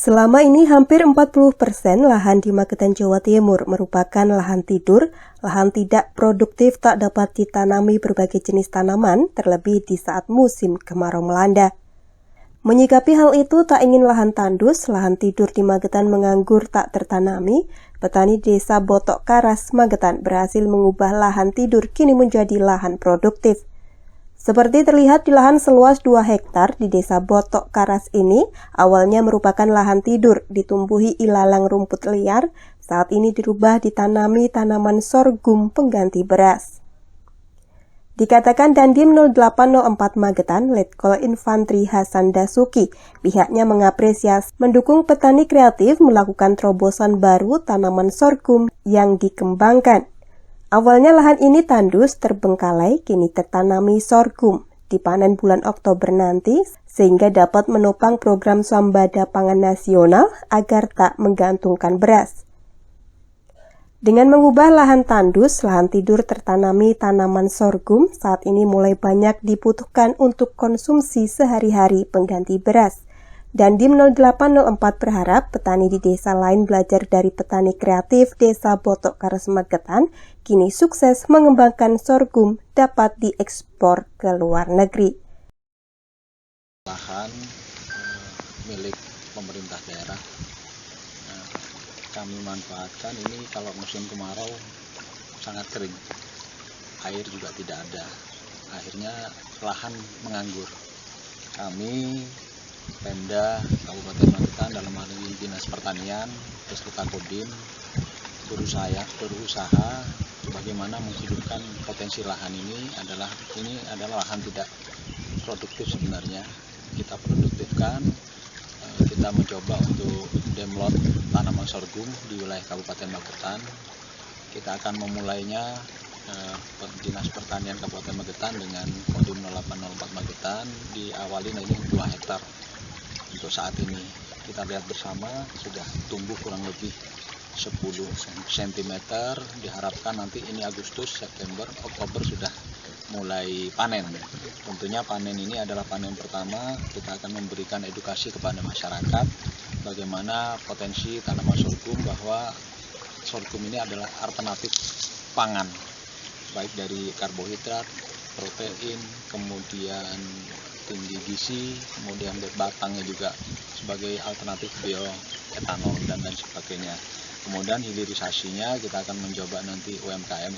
Selama ini hampir 40% lahan di Magetan, Jawa Timur merupakan lahan tidur, lahan tidak produktif tak dapat ditanami berbagai jenis tanaman, terlebih di saat musim kemarau melanda. Menyikapi hal itu, tak ingin lahan tandus, lahan tidur di Magetan menganggur tak tertanami, petani desa Botok Karas, Magetan berhasil mengubah lahan tidur kini menjadi lahan produktif. Seperti terlihat di lahan seluas 2 hektar di desa Botok Karas ini, awalnya merupakan lahan tidur ditumbuhi ilalang rumput liar, saat ini dirubah ditanami tanaman sorghum pengganti beras. Dikatakan Dandim 0804 Magetan, Letkol Infantri Hasan Dasuki, pihaknya mengapresiasi mendukung petani kreatif melakukan terobosan baru tanaman sorghum yang dikembangkan. Awalnya lahan ini tandus terbengkalai, kini tertanami sorghum. Dipanen bulan Oktober nanti, sehingga dapat menopang program Swambada Pangan Nasional agar tak menggantungkan beras. Dengan mengubah lahan tandus, lahan tidur tertanami tanaman sorghum saat ini mulai banyak dibutuhkan untuk konsumsi sehari-hari pengganti beras. Dandim 0804 berharap petani di desa lain belajar dari petani kreatif desa Botok Karas Magetan, kini sukses mengembangkan sorghum dapat diekspor ke luar negeri. Lahan milik pemerintah daerah, kami manfaatkan ini kalau musim kemarau sangat kering, air juga tidak ada, akhirnya lahan menganggur. Kami Pemda Kabupaten Magetan dalam hal ini Dinas Pertanian, Beserta Kodim berusaha bagaimana menghidupkan potensi lahan ini adalah lahan tidak produktif sebenarnya. Kita produktifkan, kita mencoba untuk demlot tanaman sorghum di wilayah Kabupaten Magetan. Kita akan memulainya Dinas Pertanian Kabupaten Magetan dengan Kodim 0804 Magetan diawali ini 2 hektar. Untuk saat ini kita lihat bersama sudah tumbuh kurang lebih 10 cm, diharapkan nanti ini Agustus, September, Oktober sudah mulai panen. Tentunya panen ini adalah panen pertama, kita akan memberikan edukasi kepada masyarakat bagaimana potensi tanaman sorghum, bahwa sorghum ini adalah alternatif pangan, baik dari karbohidrat, protein, kemudian tinggi gizi, kemudian batangnya juga sebagai alternatif bioetanol dan lain sebagainya. Kemudian hilirisasinya kita akan mencoba nanti UMKM,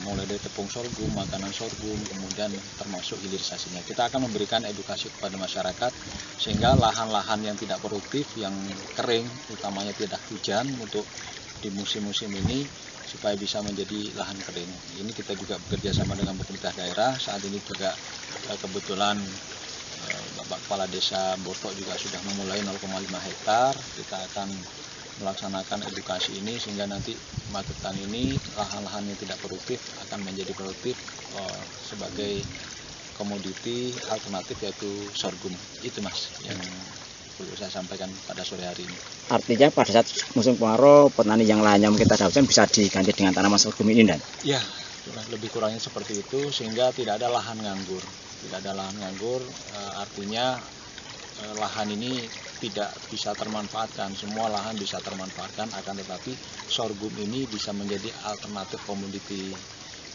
mulai dari tepung sorghum, makanan sorghum, kemudian termasuk hilirisasinya. Kita akan memberikan edukasi kepada masyarakat sehingga lahan-lahan yang tidak produktif, yang kering, utamanya tidak hujan untuk di musim-musim ini, supaya bisa menjadi lahan kering. Ini kita juga bekerja sama dengan pemerintah daerah. Saat ini juga kebetulan Bapak Kepala Desa Botok juga sudah memulai 0,5 hektar. Kita akan melaksanakan edukasi ini sehingga nanti Magetan ini lahan-lahan yang tidak produktif akan menjadi produktif sebagai komoditi alternatif, yaitu sorghum. Itu Mas yang perlu saya sampaikan pada sore hari ini. Artinya pada saat musim kemarau, petani yang lainnya mungkin tak dapat bisa diganti dengan tanaman sorghum ini, Dan? Ya, lebih kurangnya seperti itu sehingga tidak ada lahan nganggur. Tidak ada lahan nganggur, artinya lahan ini tidak bisa termanfaatkan. Semua lahan bisa termanfaatkan, akan tetapi sorghum ini bisa menjadi alternatif komoditi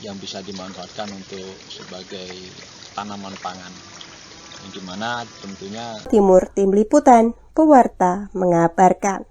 yang bisa dimanfaatkan untuk sebagai tanaman pangan. Yang dimana tentunya Timur, Tim Liputan, Pewarta mengabarkan.